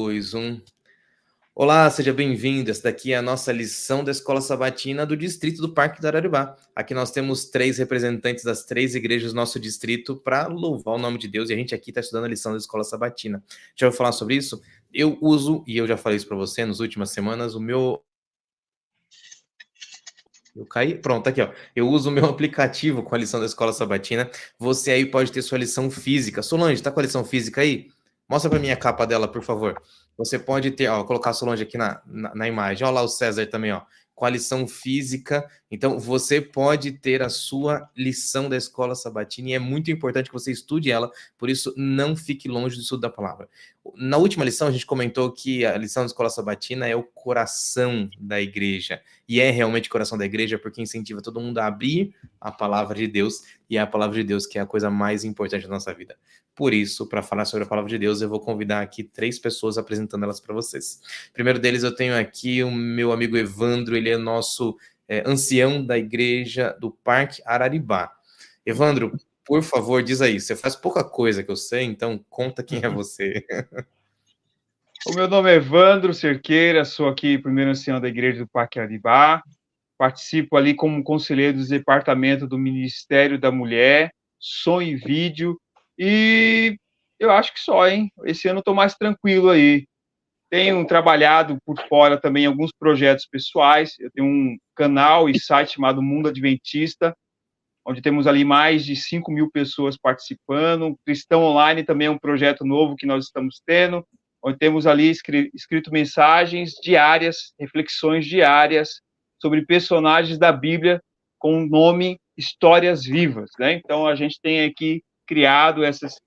2, 1. Olá, seja bem-vindo. Essa daqui é a nossa lição da Escola Sabatina do Distrito do Parque do Araribá. Aqui nós temos 3 representantes das 3 igrejas do nosso distrito para louvar o nome de Deus, e a gente aqui está estudando a lição da Escola Sabatina. Já vou falar sobre isso? Eu uso, e eu já falei isso para você nas últimas semanas, o meu... Eu caí? Pronto, aqui, ó. Eu uso o meu aplicativo com a lição da Escola Sabatina. Você aí pode ter sua lição física. Solange, tá com a lição física aí? Mostra para mim a capa dela, por favor. Você pode ter, ó, vou colocar a Solange aqui na imagem. Olha lá o César também, ó, com a lição física. Então, você pode ter a sua lição da Escola Sabatina e é muito importante que você estude ela, por isso não fique longe do estudo da palavra. Na última lição, a gente comentou que a lição da Escola Sabatina é o coração da igreja. E é realmente o coração da igreja porque incentiva todo mundo a abrir a palavra de Deus, e é a palavra de Deus que é a coisa mais importante da nossa vida. Por isso, para falar sobre a palavra de Deus, eu vou convidar aqui 3 pessoas apresentando elas para vocês. Primeiro deles, eu tenho aqui o meu amigo Evandro, ele é nosso ancião da igreja do Parque Araribá. Evandro, por favor, diz aí, você faz pouca coisa que eu sei, então conta quem é você. O meu nome é Evandro Cerqueira, sou aqui primeiro ancião da Igreja do Parque Araribá, participo ali como conselheiro do departamento do Ministério da Mulher, som e vídeo, e eu acho que só, hein? Esse ano eu estou mais tranquilo aí. Tenho trabalhado por fora também em alguns projetos pessoais, eu tenho um canal e site chamado Mundo Adventista, onde temos ali mais de 5.000 pessoas participando. Cristão Online também é um projeto novo que nós estamos tendo, onde temos ali escrito mensagens diárias, reflexões diárias sobre personagens da Bíblia com o nome Histórias Vivas, né? Então, a gente tem aqui criado essas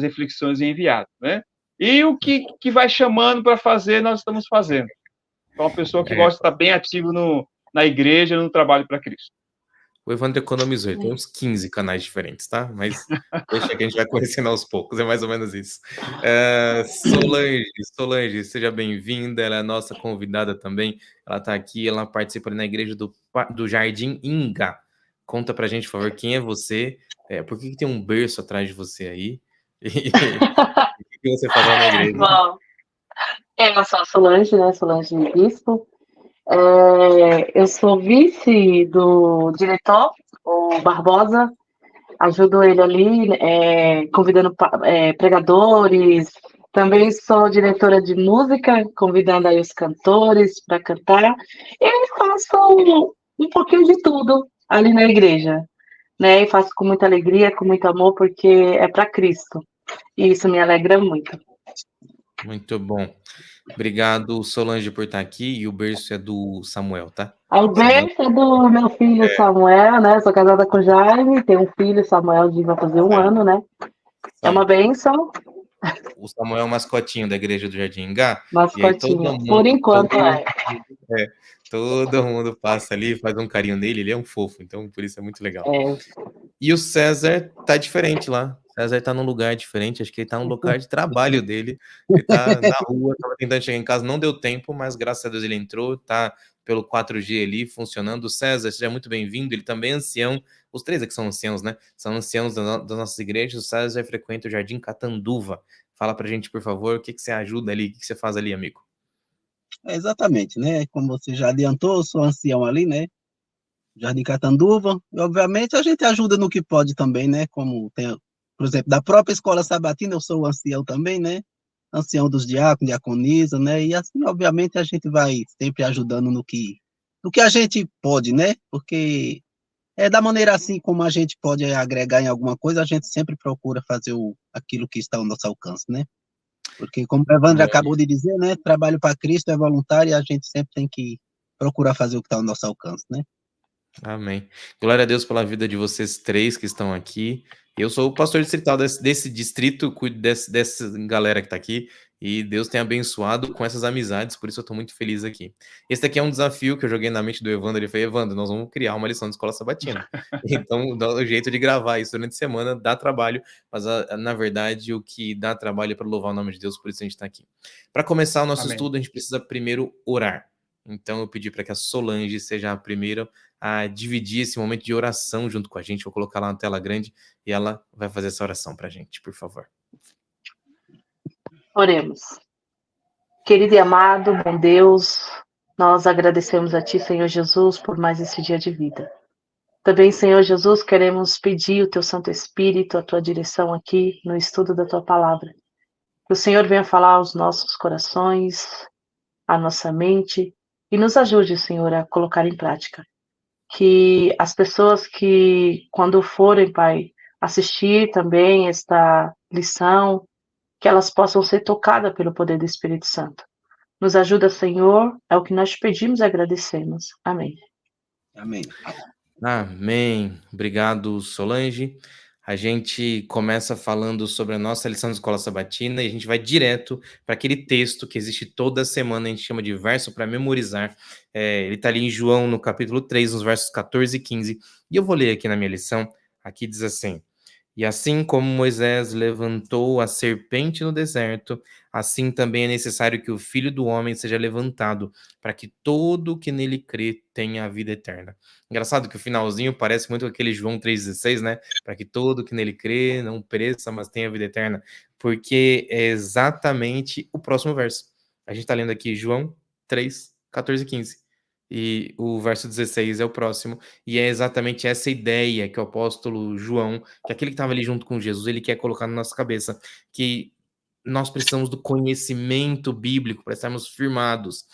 reflexões e enviado, né? E o que vai chamando para fazer, nós estamos fazendo. Então, uma pessoa que gosta de estar bem ativo na igreja, no trabalho para Cristo. O Evandro economizou, ele tem uns 15 canais diferentes, tá? Mas deixa que a gente vai conhecendo aos poucos, é mais ou menos isso. Solange, seja bem-vinda, ela é a nossa convidada também, ela tá aqui, ela participa ali na igreja do Jardim Inga. Conta pra gente, por favor, quem é você, por que tem um berço atrás de você aí, e o que você faz lá na igreja? Bom, eu sou a Solange, né? Solange Bispo. Eu sou vice do diretor, o Barbosa. Ajudo ele ali, convidando pregadores. Também sou diretora de música, convidando aí os cantores para cantar. E faço um pouquinho de tudo ali na igreja, né? E faço com muita alegria, com muito amor, porque é para Cristo. E isso me alegra muito. Muito bom. Obrigado, Solange, por estar aqui, e o berço é do Samuel, tá? O berço é do meu filho Samuel, né? Sou casada com o Jaime, tenho um filho, Samuel, de vai fazer um ano, né? É uma bênção. O Samuel é o mascotinho da igreja do Jardim Ingá, e aí Mascotinha. Por enquanto todo mundo passa ali, faz um carinho nele, ele é um fofo, então por isso é muito legal. É. E o César tá diferente lá. O César tá num lugar diferente, acho que ele tá no lugar de trabalho dele. Ele tá na rua, tava tentando chegar em casa, não deu tempo, mas graças a Deus ele entrou, tá pelo 4G ali funcionando. O César, seja muito bem-vindo, ele também é ancião. Os 3 aqui são anciãos, né? São anciãos das nossas igrejas. O César frequenta o Jardim Catanduva. Fala pra gente, por favor, o que você ajuda ali, o que você faz ali, amigo? Exatamente, né? Como você já adiantou, eu sou ancião ali, né? Jardim Catanduva. E, obviamente, a gente ajuda no que pode também, né? Como tem, por exemplo, da própria Escola Sabatina, eu sou ancião também, né? Ancião dos diáconos, diaconisa, né? E assim, obviamente, a gente vai sempre ajudando no que a gente pode, né? Porque é da maneira assim como a gente pode agregar em alguma coisa, a gente sempre procura fazer aquilo que está ao nosso alcance, né? Porque, como o Evandro acabou de dizer, né, trabalho para Cristo é voluntário e a gente sempre tem que procurar fazer o que está ao nosso alcance, né? Amém. Glória a Deus pela vida de vocês 3 que estão aqui. Eu sou o pastor distrital desse distrito, cuido dessa galera que está aqui, e Deus tem abençoado com essas amizades, por isso eu estou muito feliz aqui. Esse daqui é um desafio que eu joguei na mente do Evandro, ele falou, Evandro, nós vamos criar uma lição de escola sabatina. Então, dá o jeito de gravar isso durante a semana, dá trabalho, mas na verdade o que dá trabalho é para louvar o nome de Deus, por isso a gente está aqui. Para começar o nosso estudo, a gente precisa primeiro orar. Então eu pedi para que a Solange seja a primeira a dividir esse momento de oração junto com a gente. Vou colocar lá na tela grande e ela vai fazer essa oração para a gente, por favor. Oremos. Querido e amado, bom Deus, nós agradecemos a Ti, Senhor Jesus, por mais esse dia de vida. Também, Senhor Jesus, queremos pedir o Teu Santo Espírito, a Tua direção aqui no estudo da Tua palavra. Que o Senhor venha falar aos nossos corações, à nossa mente, e nos ajude, Senhor, a colocar em prática. Que as pessoas que, quando forem, Pai, assistir também esta lição, que elas possam ser tocadas pelo poder do Espírito Santo. Nos ajuda, Senhor, é o que nós pedimos e agradecemos. Amém. Amém. Amém. Obrigado, Solange. A gente começa falando sobre a nossa lição de escola sabatina e a gente vai direto para aquele texto que existe toda semana, a gente chama de verso para memorizar. Ele está ali em João, no capítulo 3, nos versos 14 e 15. E eu vou ler aqui na minha lição. Aqui diz assim: E assim como Moisés levantou a serpente no deserto, assim também é necessário que o Filho do Homem seja levantado, para que todo o que nele crê tenha a vida eterna. Engraçado que o finalzinho parece muito aquele João 3,16, né? Para que todo que nele crê não pereça, mas tenha vida eterna. Porque é exatamente o próximo verso. A gente está lendo aqui João 3, 14 e 15. E o verso 16 é o próximo. E é exatamente essa ideia que o apóstolo João, que aquele que estava ali junto com Jesus, ele quer colocar na nossa cabeça. Que nós precisamos do conhecimento bíblico para estarmos firmados.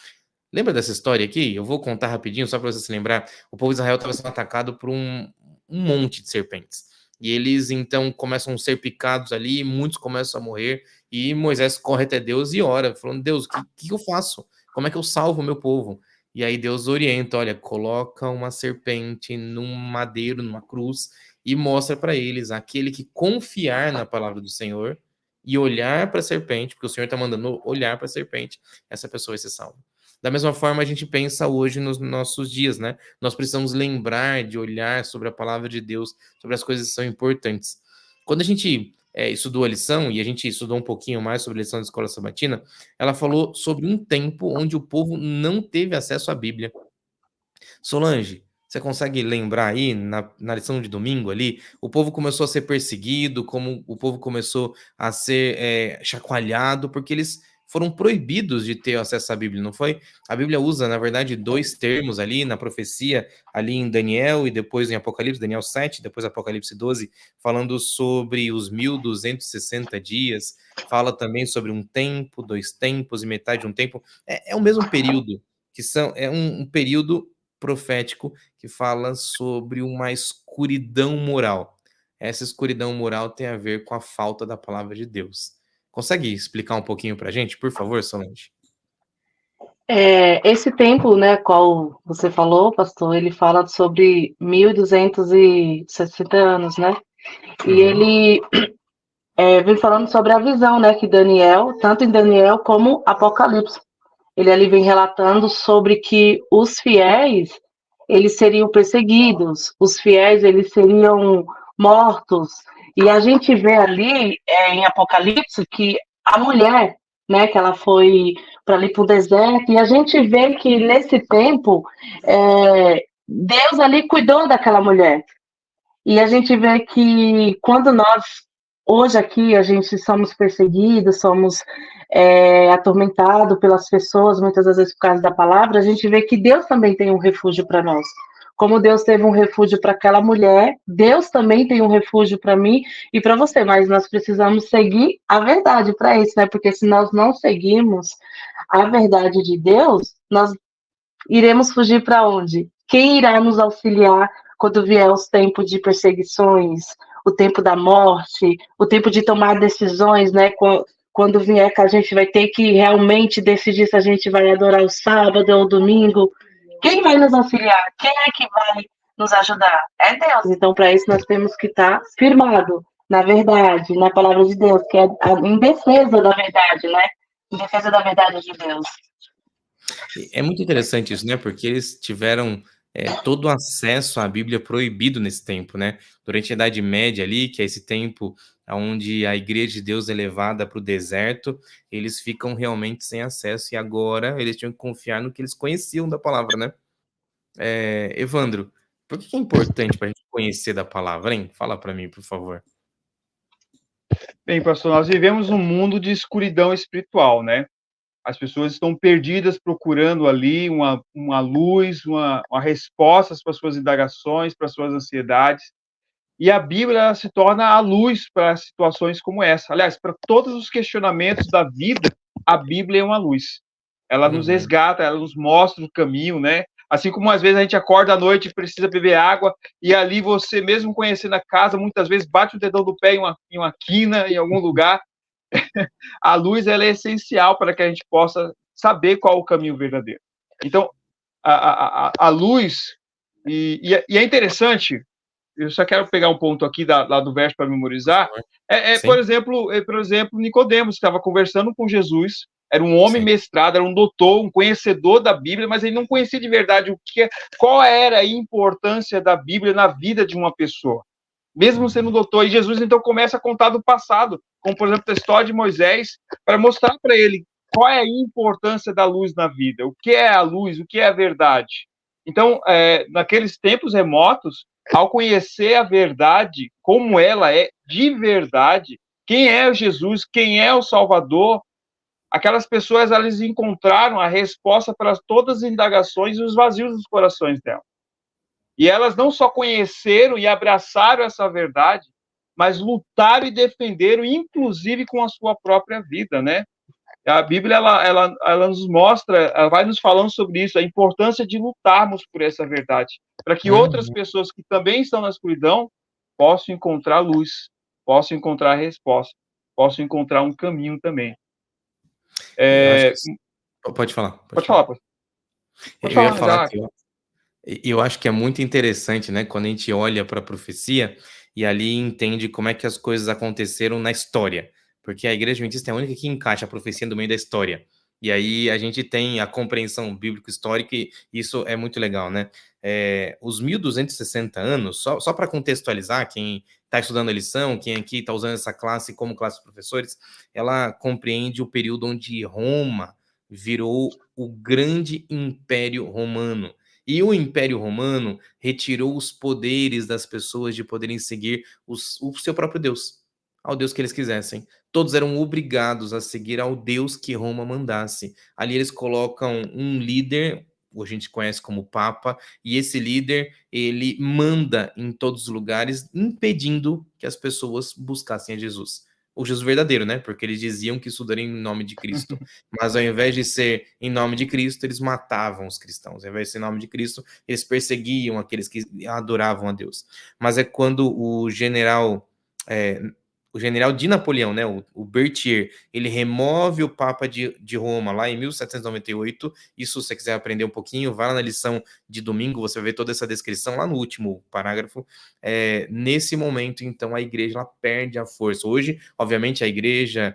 Lembra dessa história aqui? Eu vou contar rapidinho, só para você se lembrar. O povo de Israel estava sendo atacado por um monte de serpentes. E eles, então, começam a ser picados ali, muitos começam a morrer, e Moisés corre até Deus e ora, falando, Deus, o que eu faço? Como é que eu salvo o meu povo? E aí Deus orienta, olha, coloca uma serpente num madeiro, numa cruz, e mostra para eles, aquele que confiar na palavra do Senhor e olhar para a serpente, porque o Senhor está mandando olhar para a serpente, essa pessoa vai ser salva. Da mesma forma, a gente pensa hoje nos nossos dias, né? Nós precisamos lembrar de olhar sobre a palavra de Deus, sobre as coisas que são importantes. Quando a gente estudou a lição, e a gente estudou um pouquinho mais sobre a lição da escola sabatina, ela falou sobre um tempo onde o povo não teve acesso à Bíblia. Solange, você consegue lembrar aí, na lição de domingo ali, o povo começou a ser perseguido, como o povo começou a ser chacoalhado, porque eles foram proibidos de ter acesso à Bíblia, não foi? A Bíblia usa, na verdade, dois termos ali na profecia, ali em Daniel e depois em Apocalipse, Daniel 7, depois Apocalipse 12, falando sobre os 1260 dias, fala também sobre um tempo, 2 tempos e metade de um tempo. É o mesmo período, é um período profético que fala sobre uma escuridão moral. Essa escuridão moral tem a ver com a falta da palavra de Deus. Consegue explicar um pouquinho para a gente, por favor, Solange? Esse tempo, né, qual você falou, pastor, ele fala sobre 1260 anos, né? E ele vem falando sobre a visão, né, que Daniel, tanto em Daniel como Apocalipse, ele ali vem relatando sobre que os fiéis, eles seriam perseguidos, os fiéis, eles seriam mortos. E a gente vê ali em Apocalipse que a mulher, né, que ela foi para ali para o deserto, e a gente vê que nesse tempo Deus ali cuidou daquela mulher. E a gente vê que quando nós, hoje aqui, a gente somos perseguidos, somos atormentados pelas pessoas, muitas das vezes por causa da palavra, a gente vê que Deus também tem um refúgio para nós. Como Deus teve um refúgio para aquela mulher, Deus também tem um refúgio para mim e para você, mas nós precisamos seguir a verdade para isso, né? Porque se nós não seguirmos a verdade de Deus, nós iremos fugir para onde? Quem irá nos auxiliar quando vier os tempos de perseguições, o tempo da morte, o tempo de tomar decisões, né? Quando vier que a gente vai ter que realmente decidir se a gente vai adorar o sábado ou o domingo. Quem vai nos auxiliar? Quem é que vai nos ajudar? É Deus. Então, para isso, nós temos que estar firmado na verdade, na palavra de Deus, que é em defesa da verdade, né? Em defesa da verdade de Deus. É muito interessante isso, né? Porque eles tiveram todo o acesso à Bíblia proibido nesse tempo, né? Durante a Idade Média ali, que é esse tempo onde a Igreja de Deus é levada para o deserto, eles ficam realmente sem acesso e agora eles tinham que confiar no que eles conheciam da palavra, né? Evandro, por que é importante para a gente conhecer da palavra, hein? Fala para mim, por favor. Bem, pastor, nós vivemos um mundo de escuridão espiritual, né? As pessoas estão perdidas procurando ali uma luz, uma respostas para suas indagações, para suas ansiedades. E a Bíblia ela se torna a luz para situações como essa. Aliás, para todos os questionamentos da vida, a Bíblia é uma luz. Ela nos resgata, ela nos mostra o caminho, né? Assim como às vezes a gente acorda à noite e precisa beber água, e ali você, mesmo conhecendo a casa, muitas vezes bate o dedão do pé em uma quina, em algum lugar. A luz ela é essencial para que a gente possa saber qual o caminho verdadeiro. Então, a luz, e é interessante, eu só quero pegar um ponto aqui lá do verso para memorizar, por exemplo, Nicodemos estava conversando com Jesus, era um homem mestrado, era um doutor, um conhecedor da Bíblia, mas ele não conhecia de verdade qual era a importância da Bíblia na vida de uma pessoa. Mesmo sendo doutor, e Jesus então começa a contar do passado, como por exemplo a história de Moisés, para mostrar para ele qual é a importância da luz na vida, o que é a luz, o que é a verdade. Então, naqueles tempos remotos, ao conhecer a verdade, como ela é de verdade, quem é Jesus, quem é o Salvador, aquelas pessoas elas encontraram a resposta para todas as indagações e os vazios dos corações delas. E elas não só conheceram e abraçaram essa verdade, mas lutaram e defenderam, inclusive com a sua própria vida, né? A Bíblia, ela nos mostra, ela vai nos falando sobre isso, a importância de lutarmos por essa verdade, para que outras pessoas que também estão na escuridão possam encontrar luz, possam encontrar resposta, possam encontrar um caminho também. Pode falar. Pode falar. Eu ia falar que eu acho que é muito interessante, né, quando a gente olha para a profecia e ali entende como é que as coisas aconteceram na história, porque a Igreja Adventista é a única que encaixa a profecia no meio da história. E aí a gente tem a compreensão bíblico-histórica e isso é muito legal, né? Os 1260 anos, só para contextualizar, quem está estudando a lição, quem aqui está usando essa classe como classe de professores, ela compreende o período onde Roma virou o grande Império Romano. E o Império Romano retirou os poderes das pessoas de poderem seguir o seu próprio Deus, ao Deus que eles quisessem. Todos eram obrigados a seguir ao Deus que Roma mandasse. Ali eles colocam um líder, a gente conhece como Papa, e esse líder, ele manda em todos os lugares, impedindo que as pessoas buscassem a Jesus. O Jesus verdadeiro, né? Porque eles diziam que estudariam em nome de Cristo. Mas ao invés de ser em nome de Cristo, eles matavam os cristãos. Ao invés de ser em nome de Cristo, eles perseguiam aqueles que adoravam a Deus. Mas é quando o general de Napoleão, né, o Berthier, ele remove o Papa de Roma lá em 1798. Isso, se você quiser aprender um pouquinho, vai lá na lição de domingo, você vai ver toda essa descrição lá no último parágrafo. Nesse momento, então, a igreja ela perde a força. Hoje, obviamente, a igreja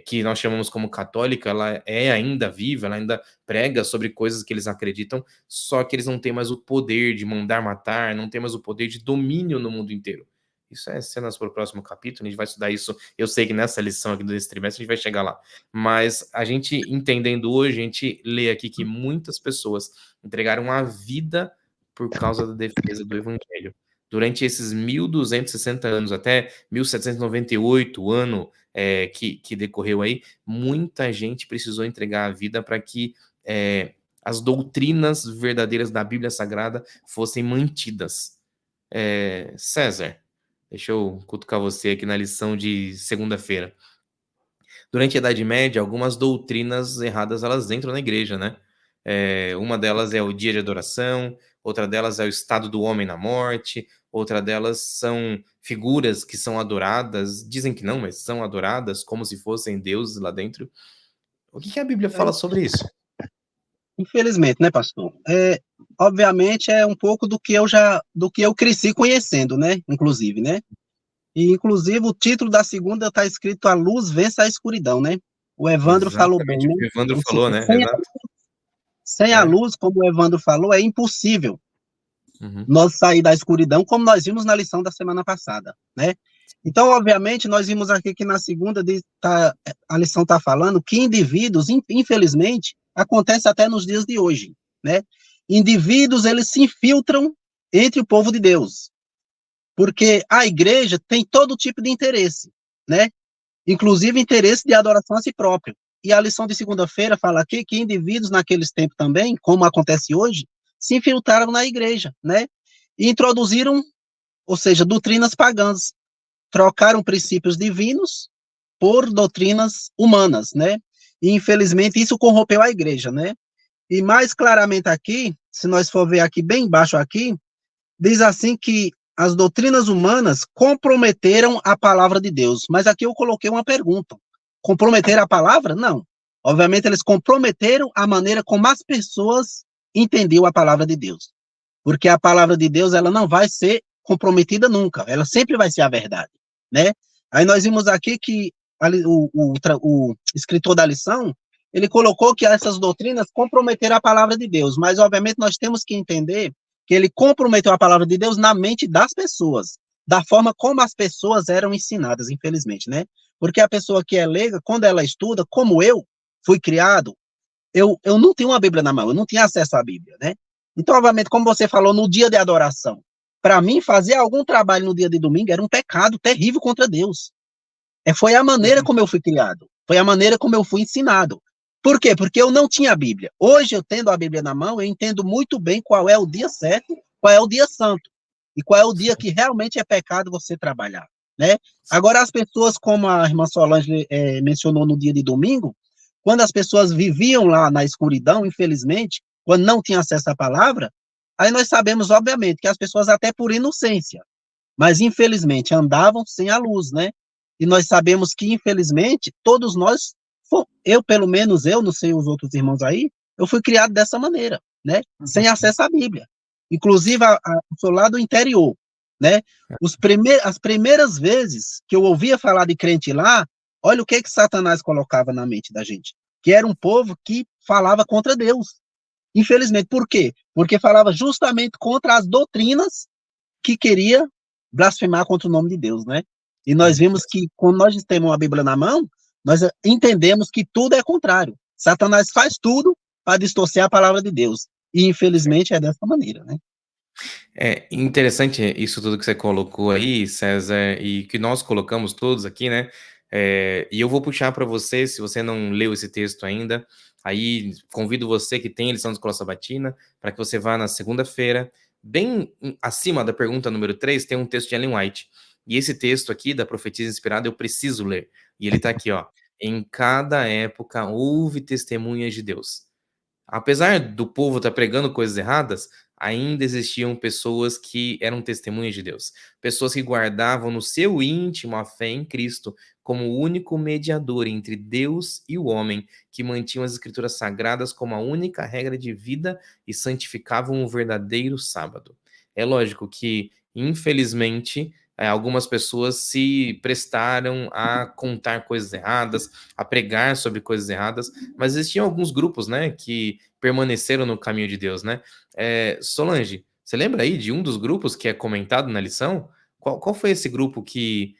que nós chamamos como católica, ela é ainda viva, ela ainda prega sobre coisas que eles acreditam, só que eles não têm mais o poder de mandar matar, não têm mais o poder de domínio no mundo inteiro. Isso é cenas para o próximo capítulo, a gente vai estudar isso. Eu sei que nessa lição aqui desse trimestre a gente vai chegar lá. Mas a gente entendendo hoje, a gente lê aqui que muitas pessoas entregaram a vida por causa da defesa do evangelho. Durante esses 1260 anos, até 1798, o ano que decorreu aí, muita gente precisou entregar a vida para que as doutrinas verdadeiras da Bíblia Sagrada fossem mantidas. César, deixa eu cutucar você aqui na lição de segunda-feira. Durante a Idade Média, algumas doutrinas erradas elas entram na igreja, né? Uma delas é o dia de adoração, outra delas é o estado do homem na morte, outra delas são figuras que são adoradas, dizem que não, mas são adoradas como se fossem deuses lá dentro. O que a Bíblia fala sobre isso? Infelizmente, né, pastor? Obviamente é um pouco do que eu cresci conhecendo, né? Inclusive, né? E inclusive o título da segunda está escrito "A luz vence a escuridão", né? O Evandro falou bem, né? O Evandro falou, né? Sem a luz, como o Evandro falou, é impossível nós sair da escuridão, como nós vimos na lição da semana passada, né? Então, obviamente, nós vimos aqui que na segunda a lição está falando que indivíduos, infelizmente, acontece até nos dias de hoje, né? Indivíduos, eles se infiltram entre o povo de Deus, porque a igreja tem todo tipo de interesse, né? Inclusive interesse de adoração a si próprio, e a lição de segunda-feira fala aqui que indivíduos naqueles tempos também, como acontece hoje, se infiltraram na igreja, né? E introduziram, ou seja, doutrinas pagãs, trocaram princípios divinos por doutrinas humanas, né? E infelizmente isso corrompeu a igreja, né? E mais claramente aqui, se nós for ver aqui bem embaixo aqui, diz assim que as doutrinas humanas comprometeram a palavra de Deus. Mas aqui eu coloquei uma pergunta. Comprometeram a palavra? Não. Obviamente eles comprometeram a maneira como as pessoas entendiam a palavra de Deus. Porque a palavra de Deus, ela não vai ser comprometida nunca. Ela sempre vai ser a verdade, né? Aí nós vimos aqui que o escritor da lição, ele colocou que essas doutrinas comprometeram a palavra de Deus, mas obviamente nós temos que entender que ele comprometeu a palavra de Deus na mente das pessoas, da forma como as pessoas eram ensinadas, infelizmente, né? Porque a pessoa que é leiga, quando ela estuda, como eu fui criado, eu não tinha uma Bíblia na mão, eu não tinha acesso à Bíblia, né? Então, obviamente, como você falou, no dia de adoração, para mim, fazer algum trabalho no dia de domingo era um pecado terrível contra Deus. Foi a maneira como eu fui criado, foi a maneira como eu fui ensinado. Por quê? Porque eu não tinha a Bíblia. Hoje, eu tendo a Bíblia na mão, eu entendo muito bem qual é o dia certo, qual é o dia santo, e qual é o dia que realmente é pecado você trabalhar, né? Agora, as pessoas, como a irmã Solange mencionou no dia de domingo, quando as pessoas viviam lá na escuridão, infelizmente, quando não tinha acesso à palavra, aí nós sabemos, obviamente, que as pessoas, até por inocência, mas infelizmente andavam sem a luz, né? E nós sabemos que, infelizmente, todos nós, eu, pelo menos eu, não sei os outros irmãos aí, eu fui criado dessa maneira, né? Sem acesso à Bíblia. Inclusive, sou lá do interior, né? As primeiras vezes que eu ouvia falar de crente lá, olha o que Satanás colocava na mente da gente, que era um povo que falava contra Deus. Infelizmente, por quê? Porque falava justamente contra as doutrinas que queria blasfemar contra o nome de Deus, né? E nós vimos que, quando nós temos a Bíblia na mão, nós entendemos que tudo é contrário. Satanás faz tudo para distorcer a palavra de Deus. E, infelizmente, é dessa maneira, né? É interessante isso tudo que você colocou aí, César, e que nós colocamos todos aqui, né? E eu vou puxar para você, se você não leu esse texto ainda, aí convido você que tem a lição de escola sabatina, para que você vá na segunda-feira, bem acima da pergunta número 3, tem um texto de Ellen White. E esse texto aqui, da profetisa inspirada, eu preciso ler. E ele está aqui, ó. Em cada época houve testemunhas de Deus. Apesar do povo estar pregando coisas erradas, ainda existiam pessoas que eram testemunhas de Deus. Pessoas que guardavam no seu íntimo a fé em Cristo como o único mediador entre Deus e o homem, que mantinham as escrituras sagradas como a única regra de vida e santificavam o verdadeiro sábado. É lógico que, infelizmente, algumas pessoas se prestaram a contar coisas erradas, a pregar sobre coisas erradas, mas existiam alguns grupos, né, que permaneceram no caminho de Deus, né? Solange, você lembra aí de um dos grupos que é comentado na lição? Qual foi esse grupo que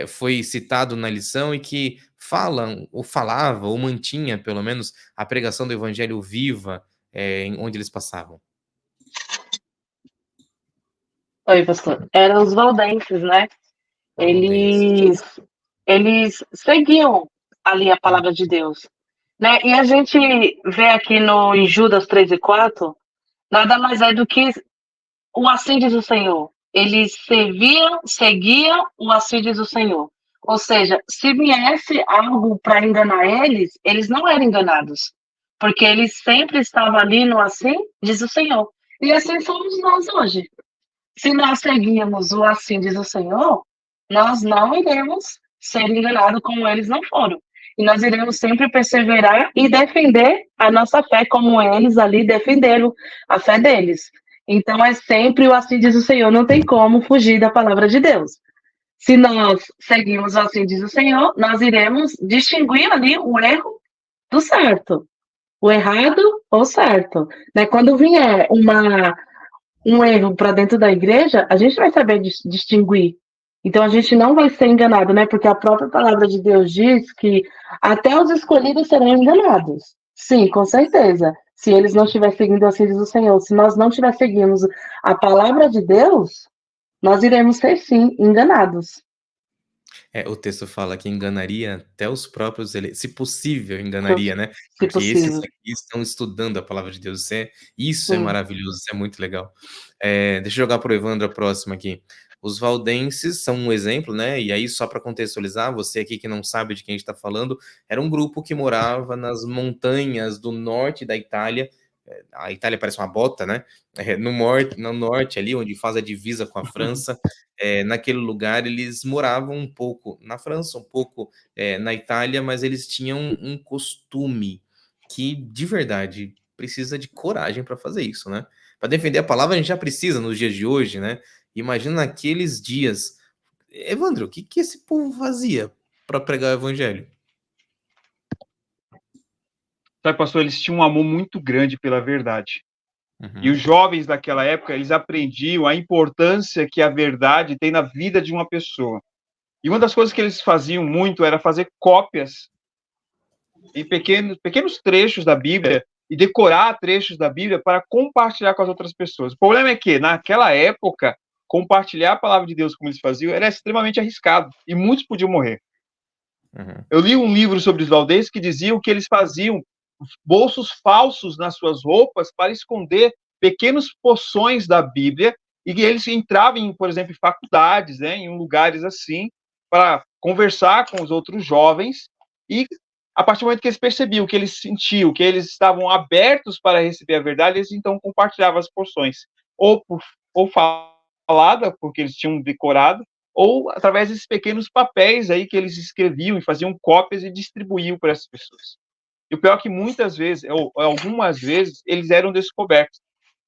foi citado na lição e que falava, ou mantinha, pelo menos, a pregação do evangelho viva onde eles passavam? Oi, pastor. Eram os valdenses, né? Eles seguiam ali a palavra de Deus, né? E a gente vê aqui em Judas 3 e 4, nada mais é do que o assim diz o Senhor. Eles seguiam o assim diz o Senhor. Ou seja, se viesse algo para enganar eles, eles não eram enganados, porque eles sempre estavam ali no assim diz o Senhor. E assim somos nós hoje. Se nós seguirmos o assim diz o Senhor, nós não iremos ser enganados como eles não foram. E nós iremos sempre perseverar e defender a nossa fé como eles ali defenderam a fé deles. Então é sempre o assim diz o Senhor, não tem como fugir da palavra de Deus. Se nós seguirmos o assim diz o Senhor, nós iremos distinguir ali o erro do certo, o errado ou certo. Né? Quando vier um erro para dentro da igreja, a gente vai saber distinguir. Então a gente não vai ser enganado, né? Porque a própria palavra de Deus diz que até os escolhidos serão enganados. Sim, com certeza. Se eles não estiverem seguindo assim diz o Senhor, se nós não estivermos seguindo a palavra de Deus, nós iremos ser sim enganados. O texto fala que enganaria até os próprios eleitos, se possível Se enganaria, né, se porque esses possível. aqui estão estudando a palavra de Deus, isso é Sim. maravilhoso, isso é muito legal. Deixa eu jogar para o Evandro a próxima aqui. Os valdenses são um exemplo, né, e aí só para contextualizar, você aqui que não sabe de quem a gente está falando, era um grupo que morava nas montanhas do norte da Itália, a Itália parece uma bota, né, no norte ali, onde faz a divisa com a França, naquele lugar eles moravam um pouco na França, um pouco na Itália, mas eles tinham um costume que, de verdade, precisa de coragem para fazer isso, né? Para defender a palavra, a gente já precisa nos dias de hoje, né? Imagina naqueles dias. Evandro, o que, que esse povo fazia para pregar o evangelho? Sabe, pastor, eles tinham um amor muito grande pela verdade. E os Uhum. jovens daquela época, eles aprendiam a importância que a verdade tem na vida de uma pessoa. E uma das coisas que eles faziam muito era fazer cópias em pequenos trechos da Bíblia e decorar trechos da Bíblia para compartilhar com as outras pessoas. O problema é que, naquela época, compartilhar a palavra de Deus como eles faziam era extremamente arriscado e muitos podiam morrer. Uhum. Eu li um livro sobre os valdenses que diziam que eles faziam bolsos falsos nas suas roupas para esconder pequenas porções da Bíblia e que eles entravam, em, por exemplo, em faculdades, né, em lugares assim, para conversar com os outros jovens e a partir do momento que eles percebiam, que eles sentiam, que eles estavam abertos para receber a verdade, eles então compartilhavam as porções, ou falada, porque eles tinham decorado, ou através desses pequenos papéis aí que eles escreviam e faziam cópias e distribuíam para essas pessoas. E o pior é que muitas vezes, ou algumas vezes, eles eram descobertos.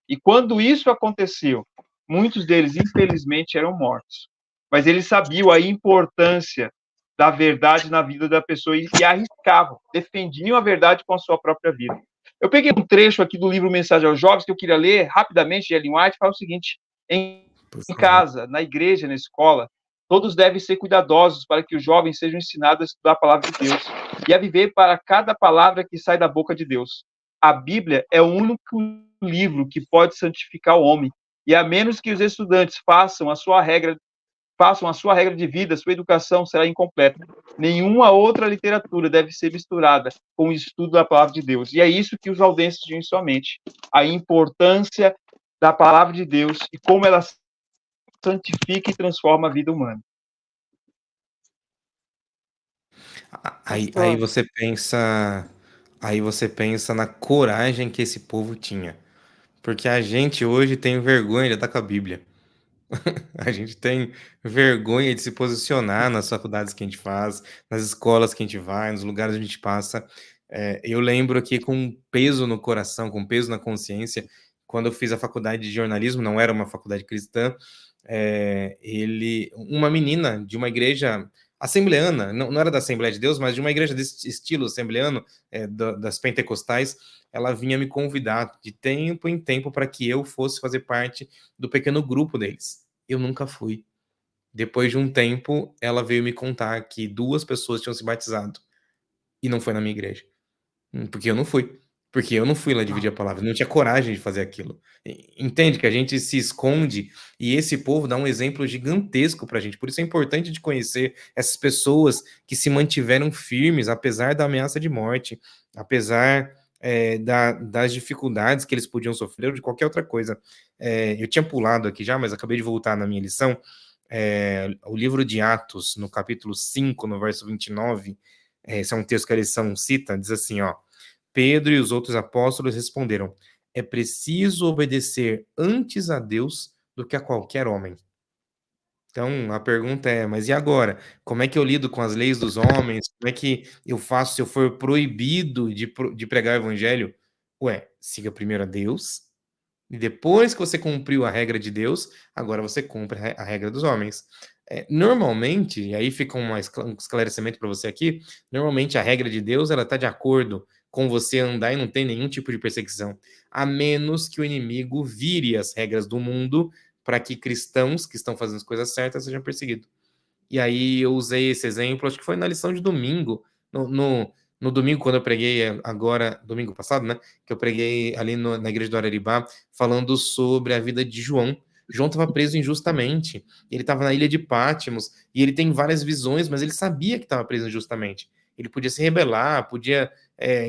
E quando isso aconteceu, muitos deles, infelizmente, eram mortos. Mas eles sabiam a importância da verdade na vida da pessoa e arriscavam, defendiam a verdade com a sua própria vida. Eu peguei um trecho aqui do livro Mensagem aos Jovens que eu queria ler rapidamente, de Ellen White, fala o seguinte: Por em favor. casa, na igreja, na escola, todos devem ser cuidadosos para que os jovens sejam ensinados a estudar a palavra de Deus e a viver para cada palavra que sai da boca de Deus. A Bíblia é o único livro que pode santificar o homem, e a menos que os estudantes façam a sua regra de vida, sua educação será incompleta. Nenhuma outra literatura deve ser misturada com o estudo da palavra de Deus. E é isso que os valdenses tinham em sua mente: a importância da palavra de Deus e como ela santifica e transforma a vida humana. Aí você pensa na coragem que esse povo tinha. Porque a gente hoje tem vergonha de estar com a Bíblia. A gente tem vergonha de se posicionar nas faculdades que a gente faz, nas escolas que a gente vai, nos lugares onde a gente passa. Eu lembro aqui com peso no coração, com peso na consciência, quando eu fiz a faculdade de jornalismo, não era uma faculdade cristã, uma menina de uma igreja assembleana, não era da Assembleia de Deus, mas de uma igreja desse estilo assembleano, das pentecostais, ela vinha me convidar de tempo em tempo para que eu fosse fazer parte do pequeno grupo deles. Eu nunca fui. Depois de um tempo, ela veio me contar que 2 pessoas tinham se batizado, e não foi na minha igreja. Porque eu não fui. Porque eu não fui lá dividir a palavra, eu não tinha coragem de fazer aquilo. Entende que a gente se esconde, e esse povo dá um exemplo gigantesco pra gente. Por isso é importante de conhecer essas pessoas que se mantiveram firmes, apesar da ameaça de morte, apesar das dificuldades que eles podiam sofrer, ou de qualquer outra coisa. Eu tinha pulado aqui já, mas acabei de voltar na minha lição. O livro de Atos, no capítulo 5, no verso 29, esse é um texto que a lição cita, diz assim, ó: Pedro e os outros apóstolos responderam: é preciso obedecer antes a Deus do que a qualquer homem. Então, a pergunta é: mas e agora? Como é que eu lido com as leis dos homens? Como é que eu faço se eu for proibido de pregar o evangelho? Ué, siga primeiro a Deus, e depois que você cumpriu a regra de Deus, agora você cumpre a regra dos homens. Normalmente, e aí fica um esclarecimento para você aqui, normalmente a regra de Deus ela está de acordo com você andar e não tem nenhum tipo de perseguição, a menos que o inimigo vire as regras do mundo para que cristãos que estão fazendo as coisas certas sejam perseguidos. E aí eu usei esse exemplo, acho que foi na lição de domingo, no domingo, quando eu preguei agora, domingo passado, né? Que eu preguei ali na igreja do Araribá, falando sobre a vida de João. João estava preso injustamente, ele estava na ilha de Patmos, e ele tem várias visões, mas ele sabia que estava preso injustamente. Ele podia se rebelar, podia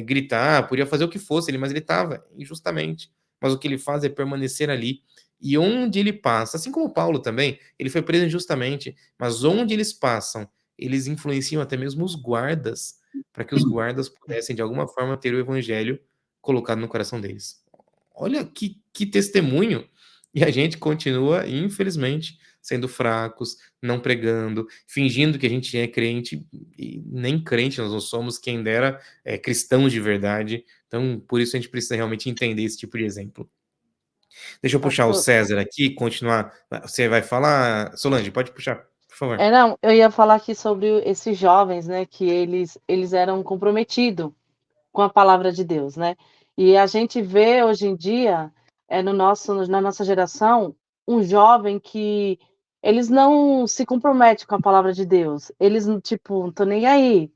gritar, podia fazer o que fosse, mas ele estava injustamente. Mas o que ele faz é permanecer ali. E onde ele passa, assim como Paulo também, ele foi preso injustamente, mas onde eles passam, eles influenciam até mesmo os guardas, para que os guardas pudessem, de alguma forma, ter o evangelho colocado no coração deles. Olha que testemunho! E a gente continua, infelizmente, sendo fracos, não pregando, fingindo que a gente é crente, e nem crente nós não somos, quem dera cristãos de verdade. Então, por isso a gente precisa realmente entender esse tipo de exemplo. Deixa eu puxar o Pastor, César aqui, continuar. Você vai falar? Solange, pode puxar, por favor. não, eu ia falar aqui sobre esses jovens, né, que eles eram comprometidos com a palavra de Deus, né? E a gente vê hoje em dia, na nossa geração, um jovem que eles não se comprometem com a palavra de Deus. Eles, tipo, não estão nem aí.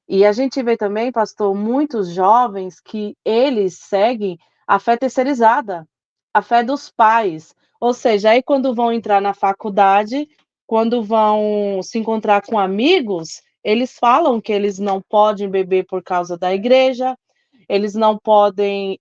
E a gente vê também, pastor, muitos jovens que eles seguem a fé terceirizada, a fé dos pais. Ou seja, aí quando vão entrar na faculdade, quando vão se encontrar com amigos, eles falam que eles não podem beber por causa da igreja, eles não podem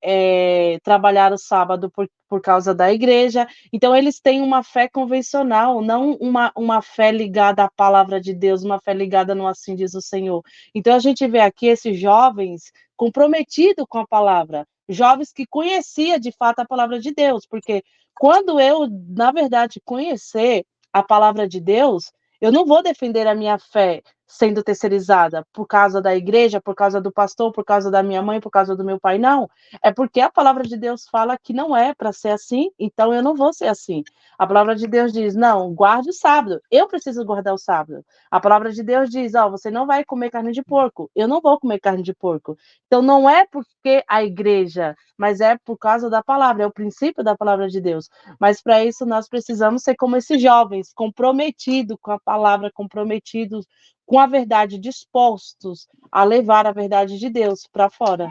trabalhar o sábado por causa da igreja. Então, eles têm uma fé convencional, não uma fé ligada à palavra de Deus, uma fé ligada no assim diz o Senhor. Então, a gente vê aqui esses jovens comprometidos com a palavra, jovens que conheciam de fato a palavra de Deus, porque quando eu, na verdade, conhecer a palavra de Deus, eu não vou defender a minha fé sendo terceirizada por causa da igreja, por causa do pastor, por causa da minha mãe, por causa do meu pai, não. É porque a palavra de Deus fala que não é para ser assim, então eu não vou ser assim. A palavra de Deus diz, não, guarde o sábado. Eu preciso guardar o sábado. A palavra de Deus diz, você não vai comer carne de porco. Eu não vou comer carne de porco. Então não é porque a igreja, mas é por causa da palavra, é o princípio da palavra de Deus. Mas para isso nós precisamos ser como esses jovens, comprometidos com a palavra, comprometidos com a verdade, dispostos a levar a verdade de Deus para fora.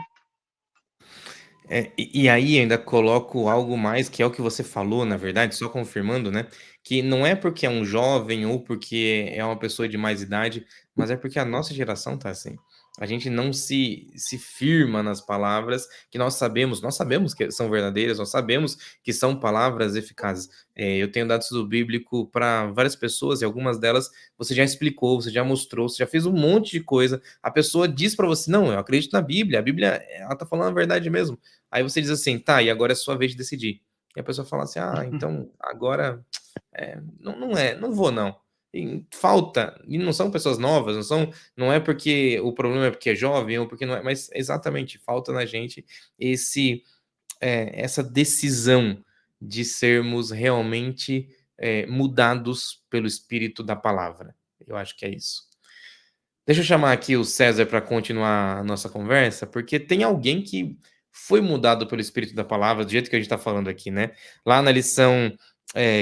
E aí ainda coloco algo mais, que é o que você falou, na verdade, só confirmando, né? Que não é porque é um jovem ou porque é uma pessoa de mais idade, mas é porque a nossa geração tá assim. A gente não se firma nas palavras que nós sabemos que são verdadeiras, nós sabemos que são palavras eficazes. Eu tenho dado estudo bíblico para várias pessoas e algumas delas você já explicou, você já mostrou, você já fez um monte de coisa. A pessoa diz para você, não, eu acredito na Bíblia, a Bíblia, ela tá falando a verdade mesmo. Aí você diz assim, tá, e agora é sua vez de decidir. E a pessoa fala assim, então agora não vou não. E falta, e não são pessoas novas, não é porque o problema é porque é jovem ou porque não é, mas exatamente falta na gente essa decisão de sermos realmente mudados pelo espírito da palavra. Eu acho que é isso. Deixa eu chamar aqui o César para continuar a nossa conversa, porque tem alguém que foi mudado pelo Espírito da Palavra, do jeito que a gente está falando aqui, né? Lá na lição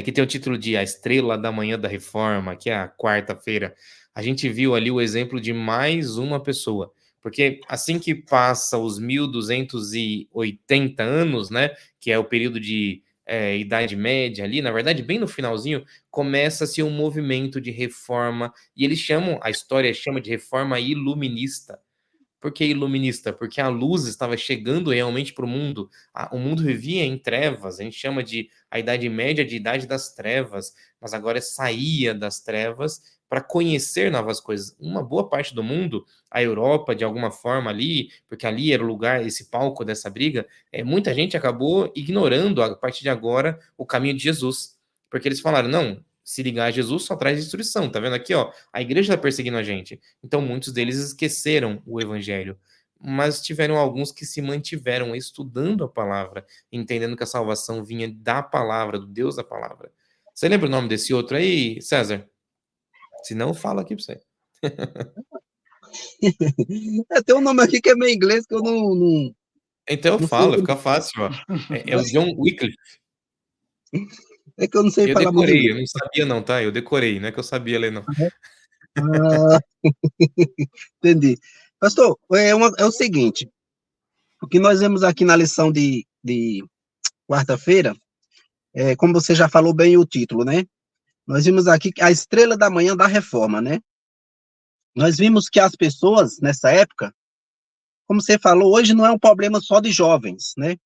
que tem o título de A Estrela da Manhã da Reforma, que é a quarta-feira, a gente viu ali o exemplo de mais uma pessoa. Porque assim que passa os 1280 anos, né? Que é o período de Idade Média ali, na verdade, bem no finalzinho, começa-se um movimento de reforma e eles a história chama de reforma iluminista. Por que iluminista? Porque a luz estava chegando realmente para o mundo. O mundo vivia em trevas. A gente chama de a Idade Média de Idade das Trevas, mas agora saía das trevas para conhecer novas coisas. Uma boa parte do mundo, a Europa, de alguma forma ali, porque ali era o lugar, esse palco dessa briga, muita gente acabou ignorando, a partir de agora, o caminho de Jesus. Porque eles falaram, não, se ligar a Jesus só traz destruição. Tá vendo aqui, ó? A igreja está perseguindo a gente. Então, muitos deles esqueceram o evangelho. Mas tiveram alguns que se mantiveram estudando a palavra, entendendo que a salvação vinha da palavra, do Deus da palavra. Você lembra o nome desse outro aí, César? Se não, fala aqui para você. Tem um nome aqui que é meio inglês que eu não Então eu não falo, sei. fica fácil, ó. É o John Wycliffe. É que eu não sei Eu falar muito decorei, eu inglês. não sabia não, tá? Eu decorei, não é que eu sabia ler, não. Ah, entendi. Pastor, é o seguinte, o que nós vemos aqui na lição de quarta-feira, como você já falou bem o título, né? Nós vimos aqui a estrela da manhã da reforma, né? Nós vimos que as pessoas, nessa época, como você falou, hoje não é um problema só de jovens, né?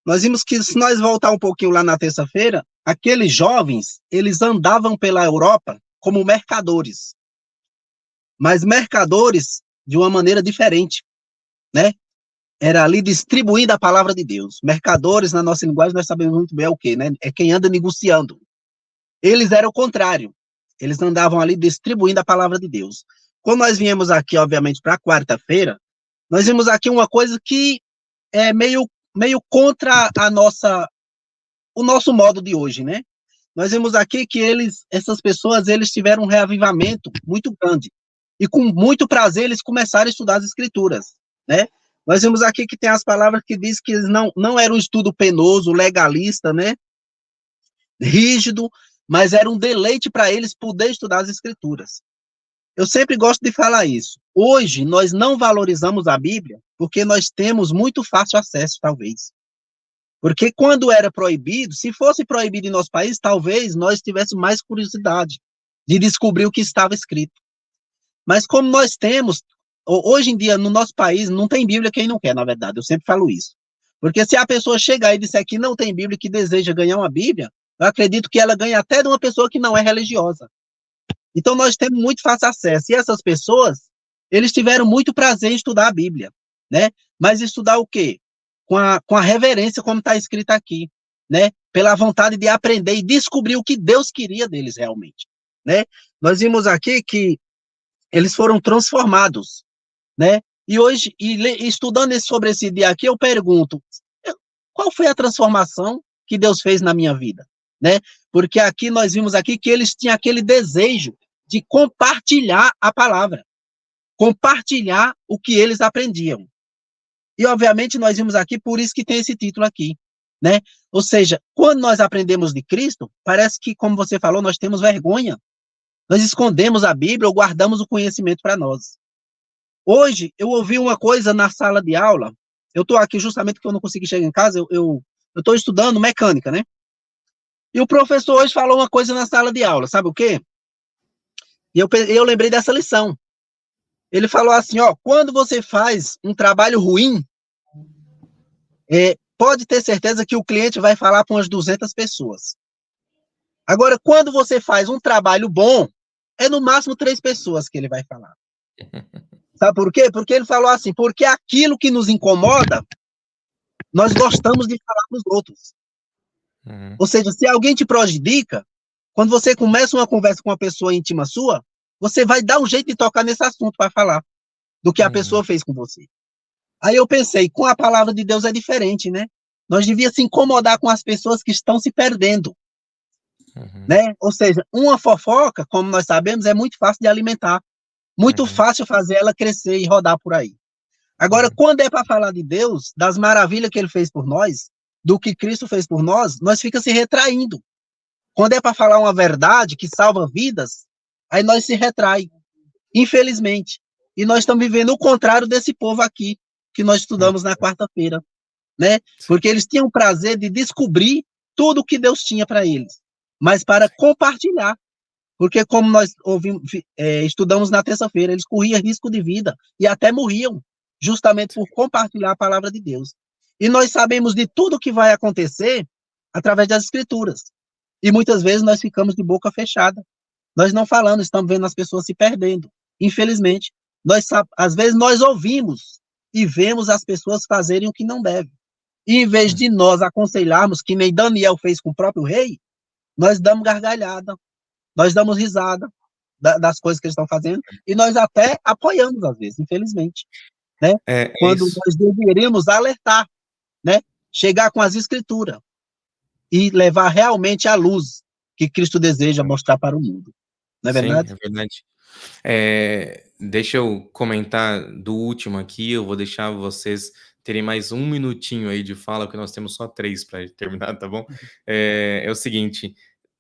Nós vimos que, se nós voltar um pouquinho lá na terça-feira, aqueles jovens, eles andavam pela Europa como mercadores, mas mercadores de uma maneira diferente, né? Era ali distribuindo a palavra de Deus. Mercadores, na nossa linguagem, nós sabemos muito bem o quê, né? É quem anda negociando. Eles eram o contrário. Eles andavam ali distribuindo a palavra de Deus. Quando nós viemos aqui, obviamente, para quarta-feira, nós vimos aqui uma coisa que é meio contra o nosso modo de hoje, né? Nós vemos aqui que essas pessoas, eles tiveram um reavivamento muito grande. E com muito prazer eles começaram a estudar as escrituras, né? Nós vemos aqui que tem as palavras que diz que eles não era um estudo penoso, legalista, né? Rígido, mas era um deleite para eles poder estudar as escrituras. Eu sempre gosto de falar isso. Hoje, nós não valorizamos a Bíblia porque nós temos muito fácil acesso, talvez. Porque quando era proibido, se fosse proibido em nosso país, talvez nós tivéssemos mais curiosidade de descobrir o que estava escrito. Mas como nós temos, hoje em dia, no nosso país, não tem Bíblia quem não quer, na verdade, eu sempre falo isso. Porque se a pessoa chegar e disser que não tem Bíblia, que deseja ganhar uma Bíblia, eu acredito que ela ganha até de uma pessoa que não é religiosa. Então, nós temos muito fácil acesso. E essas pessoas, eles tiveram muito prazer em estudar a Bíblia, né? Mas estudar o quê? Com a reverência, como está escrito aqui, né? Pela vontade de aprender e descobrir o que Deus queria deles realmente, né? Nós vimos aqui que eles foram transformados, né? E hoje, estudando sobre esse dia aqui, eu pergunto, qual foi a transformação que Deus fez na minha vida, né? Porque aqui nós vimos aqui que eles tinham aquele desejo de compartilhar a palavra, compartilhar o que eles aprendiam. E, obviamente, nós vimos aqui, por isso que tem esse título aqui, né? Ou seja, quando nós aprendemos de Cristo, parece que, como você falou, nós temos vergonha. Nós escondemos a Bíblia ou guardamos o conhecimento para nós. Hoje, eu ouvi uma coisa na sala de aula, eu estou aqui justamente porque eu não consegui chegar em casa, eu estou estudando mecânica, né? E o professor hoje falou uma coisa na sala de aula, sabe o quê? E eu lembrei dessa lição. Ele falou assim, ó, quando você faz um trabalho ruim, pode ter certeza que o cliente vai falar para umas 200 pessoas. Agora, quando você faz um trabalho bom, é no máximo 3 pessoas que ele vai falar. Sabe por quê? Porque ele falou assim, porque aquilo que nos incomoda, nós gostamos de falar para os outros. Uhum. Ou seja, se alguém te prejudica, quando você começa uma conversa com uma pessoa íntima sua, você vai dar um jeito de tocar nesse assunto para falar do que a pessoa fez com você. Aí eu pensei, com a palavra de Deus é diferente, né? Nós devíamos se incomodar com as pessoas que estão se perdendo, né? Ou seja, uma fofoca, como nós sabemos, é muito fácil de alimentar, muito fácil fazer ela crescer e rodar por aí. Agora, quando é para falar de Deus, das maravilhas que ele fez por nós, do que Cristo fez por nós fica se retraindo. Quando é para falar uma verdade que salva vidas, aí nós se retrai, infelizmente. E nós estamos vivendo o contrário desse povo aqui, que nós estudamos na quarta-feira, né? Porque eles tinham o prazer de descobrir tudo o que Deus tinha para eles, mas para compartilhar. Porque como nós estudamos na terça-feira, eles corriam risco de vida e até morriam, justamente por compartilhar a palavra de Deus. E nós sabemos de tudo que vai acontecer através das escrituras. E muitas vezes nós ficamos de boca fechada. Nós não falamos, estamos vendo as pessoas se perdendo. Infelizmente, às vezes nós ouvimos e vemos as pessoas fazerem o que não devem. E em vez de nós aconselharmos, que nem Daniel fez com o próprio rei, nós damos gargalhada, nós damos risada das coisas que eles estão fazendo, e nós até apoiamos às vezes, infelizmente, né? Quando nós deveríamos alertar, né? Chegar com as escrituras e levar realmente a luz que Cristo deseja mostrar para o mundo. Não é verdade? Sim, é verdade. Deixa eu comentar do último aqui, eu vou deixar vocês terem mais 1 minutinho aí de fala, porque nós temos só 3 para terminar, tá bom? É o seguinte,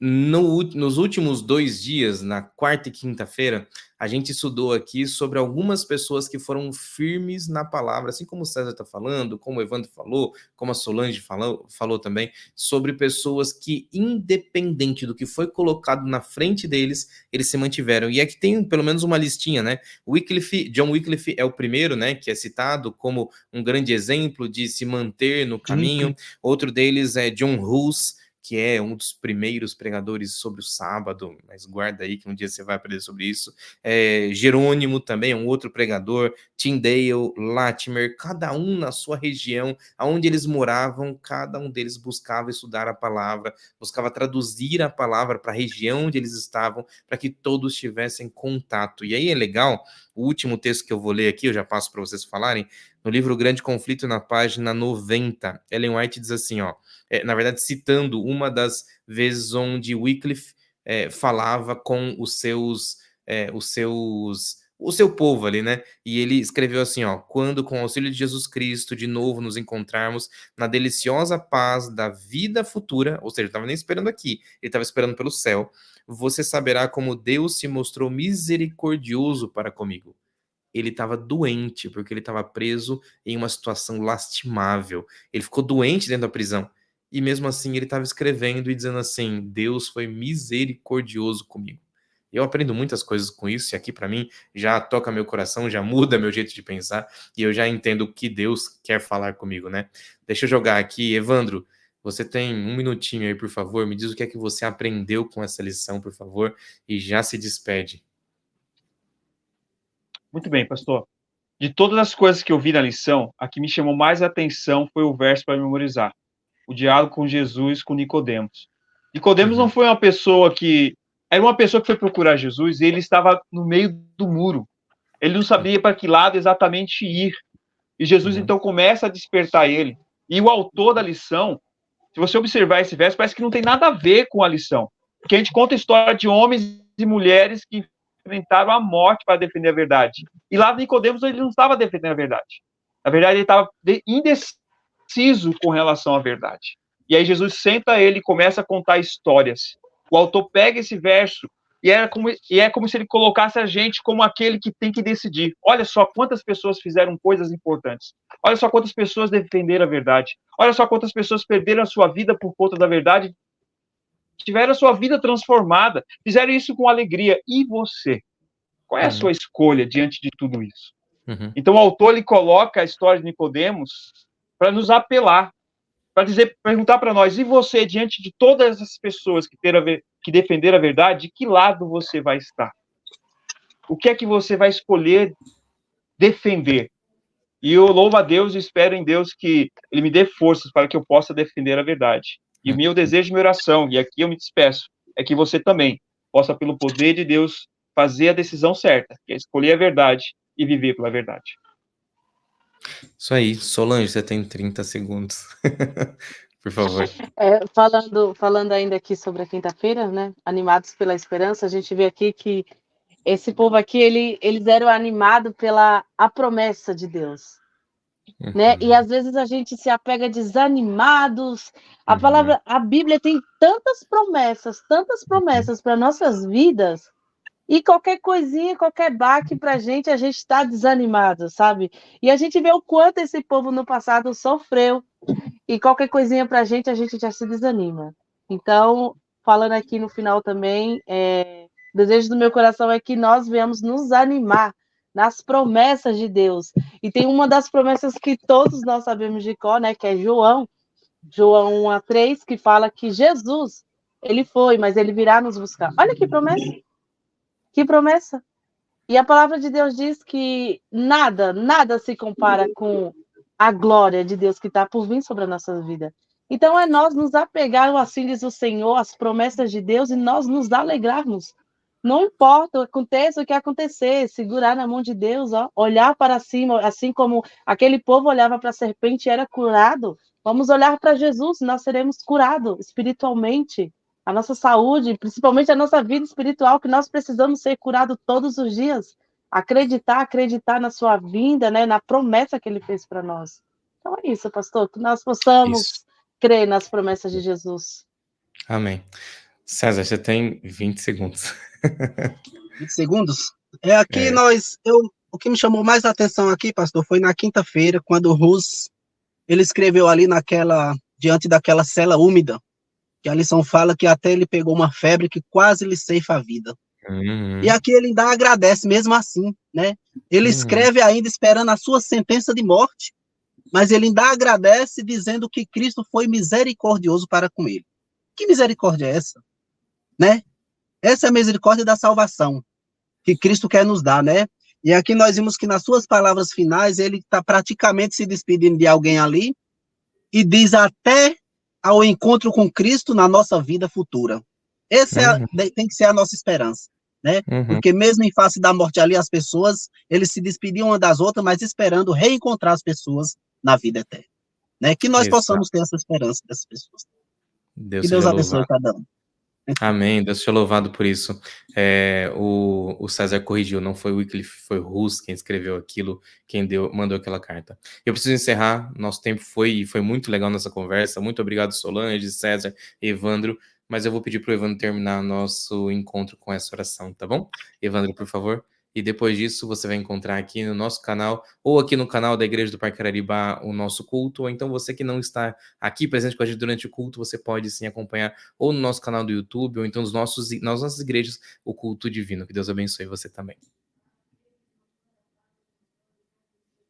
nos últimos 2 dias, na quarta e quinta-feira, a gente estudou aqui sobre algumas pessoas que foram firmes na palavra, assim como o César está falando, como o Evandro falou, como a Solange falou também, sobre pessoas que, independente do que foi colocado na frente deles, eles se mantiveram. E aqui tem pelo menos uma listinha, né? John Wycliffe é o primeiro, né, que é citado como um grande exemplo de se manter no caminho. Outro deles é John Hus, que é um dos primeiros pregadores sobre o sábado, mas guarda aí que um dia você vai aprender sobre isso. Jerônimo também é um outro pregador, Tyndale, Latimer, cada um na sua região, aonde eles moravam, cada um deles buscava estudar a palavra, buscava traduzir a palavra para a região onde eles estavam, para que todos tivessem contato. E aí é legal, o último texto que eu vou ler aqui, eu já passo para vocês falarem, no livro Grande Conflito, na página 90, Ellen White diz assim, ó, na verdade citando uma das vezes onde Wycliffe falava com o seu povo ali, né? E ele escreveu assim, ó, quando com o auxílio de Jesus Cristo de novo nos encontrarmos na deliciosa paz da vida futura, ou seja, ele estava nem esperando aqui, ele estava esperando pelo céu, você saberá como Deus se mostrou misericordioso para comigo. Ele estava doente, porque ele estava preso em uma situação lastimável. Ele ficou doente dentro da prisão. E mesmo assim ele estava escrevendo e dizendo assim, Deus foi misericordioso comigo. Eu aprendo muitas coisas com isso, e aqui para mim já toca meu coração, já muda meu jeito de pensar, e eu já entendo o que Deus quer falar comigo, né? Deixa eu jogar aqui, Evandro, você tem um minutinho aí, por favor, me diz o que é que você aprendeu com essa lição, por favor, e já se despede. Muito bem, pastor. De todas as coisas que eu vi na lição, a que me chamou mais a atenção foi o verso para memorizar. O diálogo com Jesus, com Nicodemos. Nicodemos não foi uma pessoa que... Era uma pessoa que foi procurar Jesus e ele estava no meio do muro. Ele não sabia para que lado exatamente ir. E Jesus, então, começa a despertar ele. E o autor da lição, se você observar esse verso, parece que não tem nada a ver com a lição. Porque a gente conta a história de homens e mulheres que enfrentaram a morte para defender a verdade. E lá Nicodemos ele não estava defendendo a verdade. Na verdade, ele estava indeciso com relação à verdade. E aí Jesus senta ele e começa a contar histórias. O autor pega esse verso e é como se ele colocasse a gente como aquele que tem que decidir. Olha só quantas pessoas fizeram coisas importantes. Olha só quantas pessoas defenderam a verdade. Olha só quantas pessoas perderam a sua vida por conta da verdade, tiveram a sua vida transformada, fizeram isso com alegria. E você? Qual é a sua escolha diante de tudo isso? Então o autor ele coloca a história de Nicodemos para nos apelar, para perguntar para nós, e você, diante de todas as pessoas que defenderam a verdade, de que lado você vai estar? O que é que você vai escolher defender? E eu louvo a Deus e espero em Deus que Ele me dê forças para que eu possa defender a verdade. E o meu desejo e minha oração, e aqui eu me despeço, é que você também possa, pelo poder de Deus, fazer a decisão certa, que é escolher a verdade e viver pela verdade. Isso aí, Solange, você tem 30 segundos. Por favor. Falando ainda aqui sobre a quinta-feira, né? Animados pela esperança, a gente vê aqui que esse povo aqui, eles eram animados pela a promessa de Deus, né? E às vezes a gente se apega desanimados. A Bíblia tem tantas promessas para nossas vidas, e qualquer coisinha, qualquer baque para a gente está desanimado, sabe? E a gente vê o quanto esse povo no passado sofreu, e qualquer coisinha para a gente já se desanima. Então, falando aqui no final também, o desejo do meu coração é que nós venhamos nos animar nas promessas de Deus. E tem uma das promessas que todos nós sabemos de cor, né, que é João 1:3, que fala que Jesus, ele foi, mas ele virá nos buscar. Olha que promessa! Que promessa! E a palavra de Deus diz que nada se compara com a glória de Deus que está por vir sobre a nossa vida. Então é nós nos apegarmos, assim diz o Senhor, às promessas de Deus, e nós nos alegrarmos. Não importa, aconteça o que acontecer, segurar na mão de Deus, ó, olhar para cima, assim como aquele povo olhava para a serpente e era curado. Vamos olhar para Jesus, nós seremos curados espiritualmente. A nossa saúde, principalmente a nossa vida espiritual, que nós precisamos ser curados todos os dias. Acreditar na sua vinda, né, na promessa que ele fez para nós. Então é isso, pastor, que nós possamos crer nas promessas de Jesus. Amém. César, você tem 20 segundos. 20 segundos. É aqui É. o que me chamou mais a atenção aqui, pastor, foi na quinta-feira, quando o Rus, ele escreveu ali diante daquela cela úmida, que a lição fala que até ele pegou uma febre que quase lhe ceifa a vida. E aqui ele ainda agradece mesmo assim, né? Ele escreve ainda esperando a sua sentença de morte, mas ele ainda agradece dizendo que Cristo foi misericordioso para com ele. Que misericórdia é essa? Né? Essa é a misericórdia da salvação que Cristo quer nos dar, né? E aqui nós vimos que nas suas palavras finais ele está praticamente se despedindo de alguém ali e diz até ao encontro com Cristo na nossa vida futura. Essa tem que ser a nossa esperança, né? Porque mesmo em face da morte ali, as pessoas, eles se despediam uma das outras, mas esperando reencontrar as pessoas na vida eterna, né? Que nós Exato. possamos ter essa esperança dessas pessoas. Deus Que Deus seja abençoe louvado. cada um. Amém. Deus seja louvado por isso. O César corrigiu, não foi o Wycliffe, foi o Hus quem escreveu aquilo, quem mandou aquela carta. Eu preciso encerrar, nosso tempo foi muito legal nessa conversa. Muito obrigado, Solange, César, Evandro, mas eu vou pedir para o Evandro terminar nosso encontro com essa oração, tá bom? Evandro, por favor. E depois disso, você vai encontrar aqui no nosso canal, ou aqui no canal da Igreja do Parque Araribá, o nosso culto, ou então você que não está aqui presente com a gente durante o culto, você pode sim acompanhar ou no nosso canal do YouTube, ou então nas nossas igrejas, o culto divino. Que Deus abençoe você também.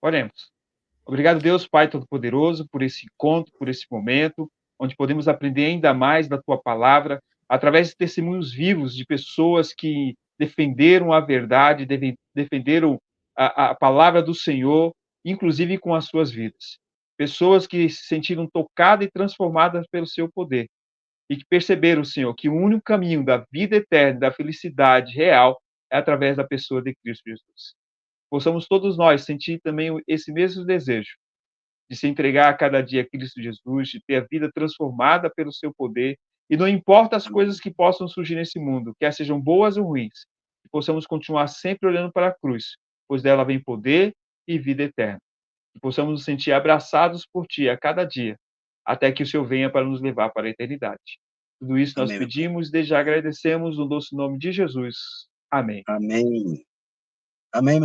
Oremos. Obrigado, Deus, Pai Todo-Poderoso, por esse encontro, por esse momento, onde podemos aprender ainda mais da Tua palavra, através de testemunhos vivos de pessoas que defenderam a verdade, defenderam a palavra do Senhor, inclusive com as suas vidas. Pessoas que se sentiram tocadas e transformadas pelo Seu poder e que perceberam, Senhor, que o único caminho da vida eterna, da felicidade real, é através da pessoa de Cristo Jesus. Possamos todos nós sentir também esse mesmo desejo de se entregar a cada dia a Cristo Jesus, de ter a vida transformada pelo seu poder, e não importa as coisas que possam surgir nesse mundo, quer sejam boas ou ruins, que possamos continuar sempre olhando para a cruz, pois dela vem poder e vida eterna. Que possamos nos sentir abraçados por Ti a cada dia, até que o Senhor venha para nos levar para a eternidade. Tudo isso nós Amém, meu Pai. pedimos e desde já agradecemos no doce nome de Jesus. Amém. Amém. Amém.